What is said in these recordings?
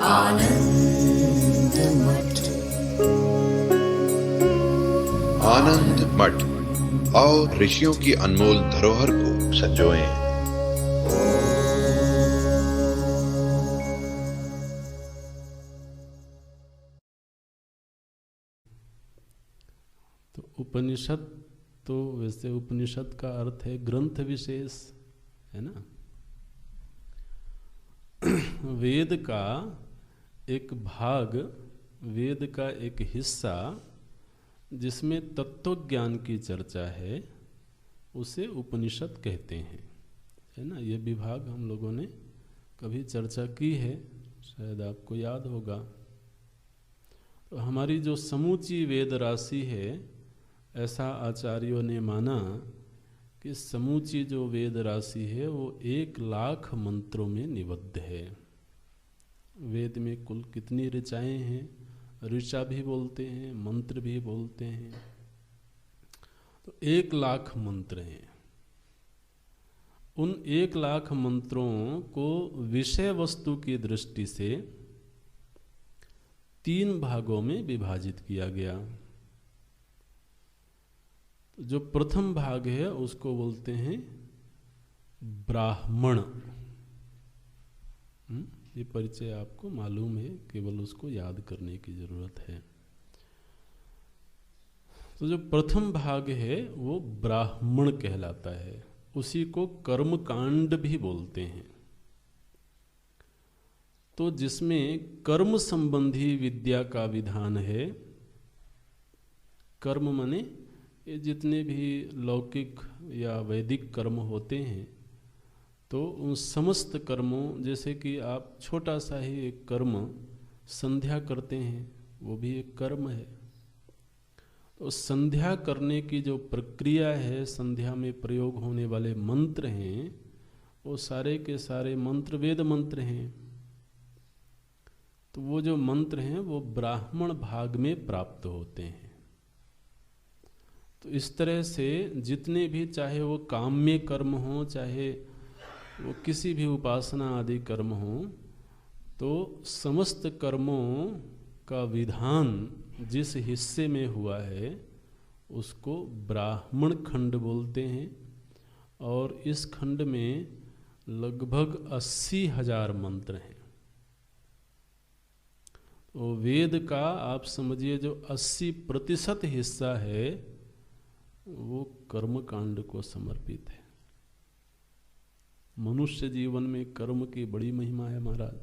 आनंद मठ। आनंद मठ और ऋषियों की अनमोल धरोहर को संजोएं। तो उपनिषद, तो वैसे उपनिषद का अर्थ है ग्रंथ विशेष, है ना। वेद का एक भाग, वेद का एक हिस्सा जिसमें तत्व ज्ञान की चर्चा है, उसे उपनिषद कहते हैं, है ना। ये विभाग हम लोगों ने कभी चर्चा की है, शायद आपको याद होगा। तो हमारी जो समूची वेद राशि है, ऐसा आचार्यों ने माना कि समूची जो वेद राशि है वो 1,00,000 मंत्रों में निबद्ध है। वेद में कुल कितनी ऋचाएं हैं, ऋचा भी बोलते हैं, मंत्र भी बोलते हैं, तो 1,00,000 मंत्र हैं। उन 1,00,000 मंत्रों को विषय वस्तु की दृष्टि से 3 भागों में विभाजित किया गया। जो प्रथम भाग है उसको बोलते हैं ब्राह्मण। ये परिचय आपको मालूम है, केवल उसको याद करने की जरूरत है। तो जो प्रथम भाग है वो ब्राह्मण कहलाता है, उसी को कर्म कांड भी बोलते हैं। तो जिसमें कर्म संबंधी विद्या का विधान है। कर्म माने ये जितने भी लौकिक या वैदिक कर्म होते हैं, तो उन समस्त कर्मों, जैसे कि आप छोटा सा ही एक कर्म संध्या करते हैं, वो भी एक कर्म है। तो संध्या करने की जो प्रक्रिया है, संध्या में प्रयोग होने वाले मंत्र हैं, वो सारे के सारे मंत्र वेद मंत्र हैं। तो वो जो मंत्र हैं वो ब्राह्मण भाग में प्राप्त होते हैं। तो इस तरह से जितने भी, चाहे वो काम्य कर्म हो, चाहे वो किसी भी उपासना आदि कर्म हो, तो समस्त कर्मों का विधान जिस हिस्से में हुआ है उसको ब्राह्मण खंड बोलते हैं। और इस खंड में लगभग 80,000 मंत्र हैं। तो वेद का आप समझिए जो 80% हिस्सा है वो कर्म कांड को समर्पित है। मनुष्य जीवन में कर्म की बड़ी महिमा है महाराज।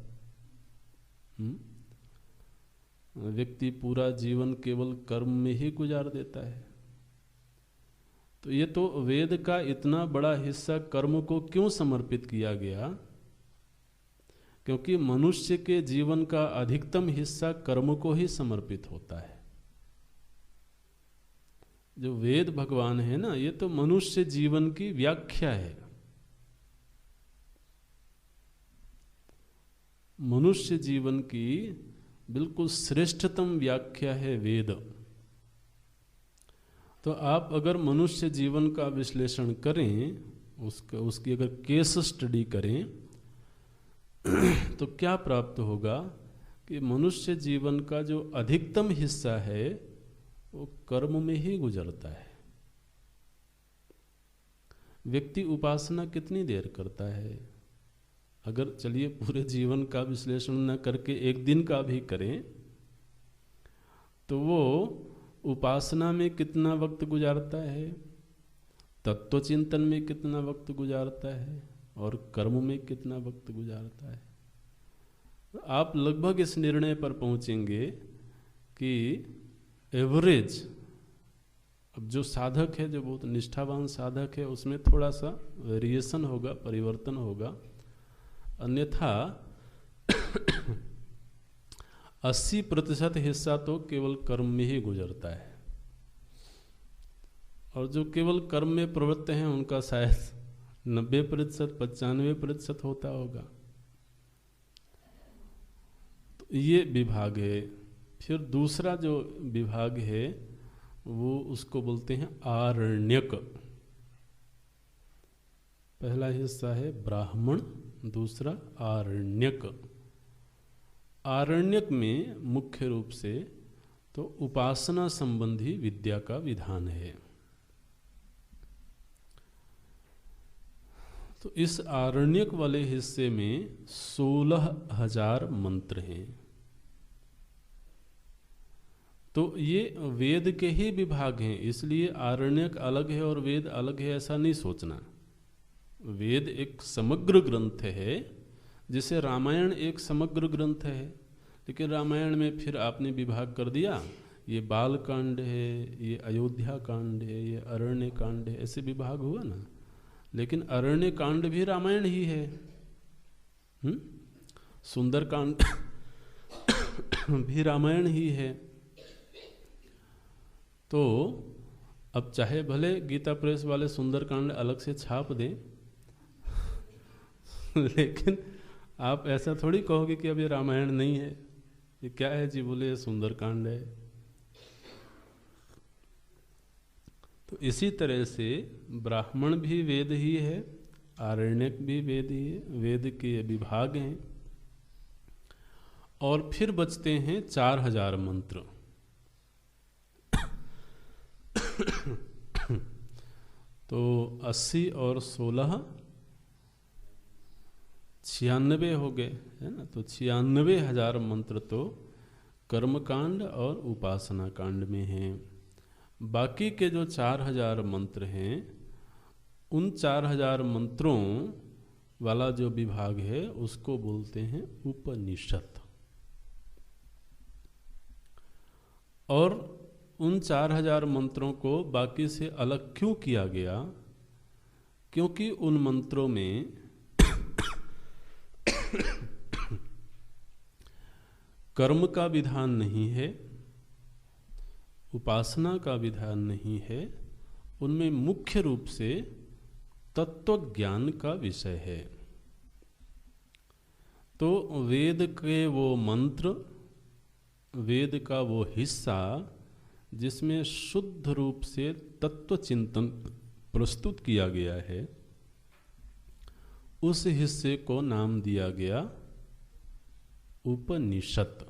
व्यक्ति पूरा जीवन केवल कर्म में ही गुजार देता है। तो ये तो वेद का इतना बड़ा हिस्सा कर्म को क्यों समर्पित किया गया? क्योंकि मनुष्य के जीवन का अधिकतम हिस्सा कर्म को ही समर्पित होता है। जो वेद भगवान है ना, ये तो मनुष्य जीवन की व्याख्या है। मनुष्य जीवन की बिल्कुल श्रेष्ठतम व्याख्या है वेद। तो आप अगर मनुष्य जीवन का विश्लेषण करें, उसकी अगर केस स्टडी करें, तो क्या प्राप्त होगा कि मनुष्य जीवन का जो अधिकतम हिस्सा है वो कर्म में ही गुजरता है। व्यक्ति उपासना कितनी देर करता है? अगर चलिए पूरे जीवन का विश्लेषण न करके एक दिन का भी करें, तो वो उपासना में कितना वक्त गुजारता है, तत्व चिंतन में कितना वक्त गुजारता है, और कर्म में कितना वक्त गुजारता है। आप लगभग इस निर्णय पर पहुंचेंगे कि एवरेज, अब जो साधक है, जो बहुत निष्ठावान साधक है, उसमें थोड़ा सा वेरिएशन होगा, परिवर्तन होगा। अन्यथा 80% हिस्सा तो केवल कर्म में ही गुजरता है। और जो केवल कर्म में प्रवृत्त हैं उनका शायद 90%, 95% होता होगा। तो ये विभाग है। फिर दूसरा जो विभाग है वो उसको बोलते हैं आरण्यक। पहला हिस्सा है ब्राह्मण, दूसरा आरण्यक। आरण्यक में मुख्य रूप से तो उपासना संबंधी विद्या का विधान है। तो इस आरण्यक वाले हिस्से में 16,000 मंत्र हैं। तो ये वेद के ही विभाग हैं, इसलिए आरण्यक अलग है और वेद अलग है ऐसा नहीं सोचना। वेद एक समग्र ग्रंथ है, जैसे रामायण एक समग्र ग्रंथ है, लेकिन रामायण में फिर आपने विभाग कर दिया, ये बाल कांड है, ये अयोध्या कांड है, ये अरण्य कांड है, ऐसे विभाग हुआ ना। लेकिन अरण्य कांड भी रामायण ही है, सुंदर कांड भी रामायण ही है। तो अब चाहे भले गीता प्रेस वाले सुंदर कांड अलग से छाप दें लेकिन आप ऐसा थोड़ी कहोगे कि अब ये रामायण नहीं है, ये क्या है जी, बोले ये सुंदर कांड है। तो इसी तरह से ब्राह्मण भी वेद ही है, आरण्यक भी वेद ही है, वेद के विभाग हैं। और फिर बचते हैं 4,000 मंत्र। तो 80 और 16 96 हो गए, है ना। तो 96,000 मंत्र तो कर्मकांड और उपासना कांड में हैं। बाकी के जो 4,000 मंत्र हैं, उन 4,000 मंत्रों वाला जो विभाग है उसको बोलते हैं उपनिषद। और उन 4,000 मंत्रों को बाकी से अलग क्यों किया गया? क्योंकि उन मंत्रों में कर्म का विधान नहीं है, उपासना का विधान नहीं है, उनमें मुख्य रूप से तत्व ज्ञान का विषय है। तो वेद के वो मंत्र, वेद का वो हिस्सा जिसमें शुद्ध रूप से तत्व चिंतन प्रस्तुत किया गया है, उस हिस्से को नाम दिया गया उपनिषद।